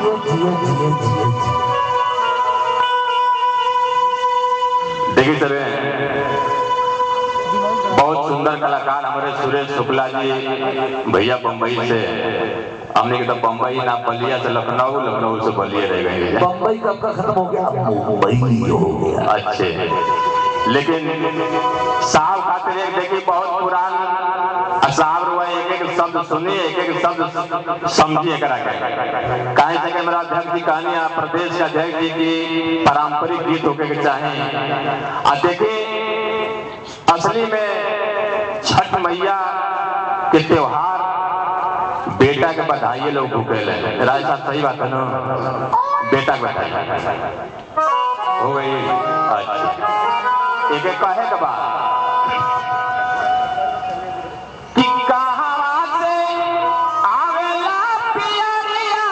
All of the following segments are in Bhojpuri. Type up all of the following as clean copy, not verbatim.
जिए जिए जिए जिए। देखिए सर, बहुत सुंदर कलाकार हमारे सुरेश शुक्ला जी भैया बम्बई से, हमने के तो बम्बई ना बलिया से लखनऊ, लखनऊ से बलिया रह गए। बम्बई कब का खत्म हो गया, मुंबई हो गया। अच्छे, लेकिन साहब खातिर एक देखिए बहुत पुरान साहब रुआ, एक एक शब्द सुनिए, एक एक शब्द समझिए करा के। काहे से कि मेरा अध्यक्ष जी कहनी है प्रदेश के अध्यक्ष जी की पारंपरिक गीत होके के चाहे। देखिए असली में छठ मैया के त्योहार बेटा के बधाई लोग भूखेले। राज साहब सही बात है ना, बेटा के बधाई हो गई। अच्छा, एक एक कहे के बाद कि कहां से आवेला पियरिया,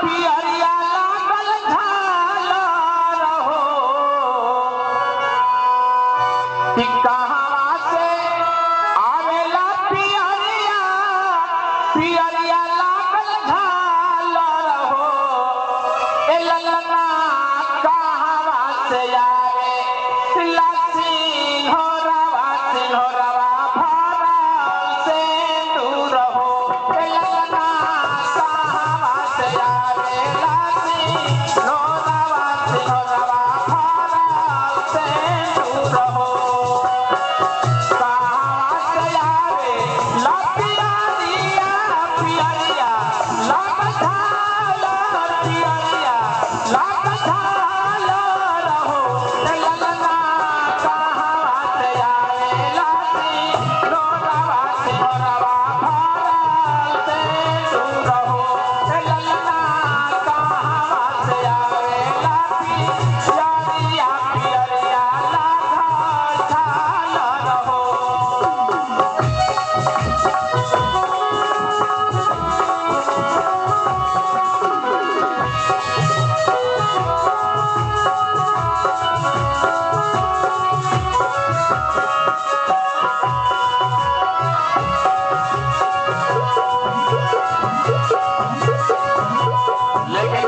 पियरिया लागल झालर हो, कि कहां से आवेला पियरिया, पियरिया लागल झालर हो, ए ललना कहां से आवे लसीन हो रवा, सिंहरवा भरल से दूर हो, ए ललना कहां से आवे लसीन हो रवा, सिंहरवा भरल से दूर हो, कहां से आवे लपियरिया, पियरिया लागल झालर, पियरिया लागल झालर हो, ए ललना कहां से आवे लसीन हो रवा, सिंहरवा भरल से दूर हो, ए ललना कहां से आवे लपियरिया, पियरिया लागल झालर हो। लेकिन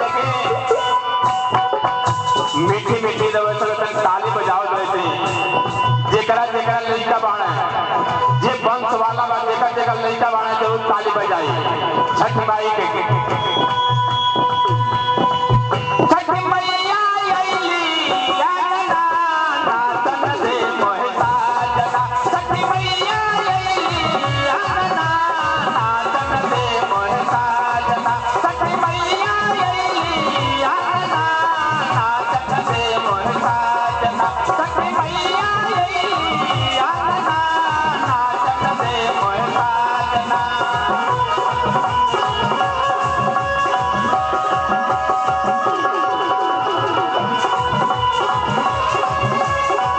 मीठी मीठी रवे तो ताली बजाओ देते, जेकरा जेकरा लड़का बाड़ा जे वंश वाला बा, जेकरा जेकरा लड़का बाड़ा जरूर ताली बजाई छठ माई के। छठ मैया अइली अंगना, नाचन दे मोहे साजना, छठ मैया अइली अंगना, नाचन दे मोहे साजना, छठ मैया अइली अंगना, नाचन दे मोहे साजना, छठ मैया अइली अंगना, नाचन दे मोहे साजना।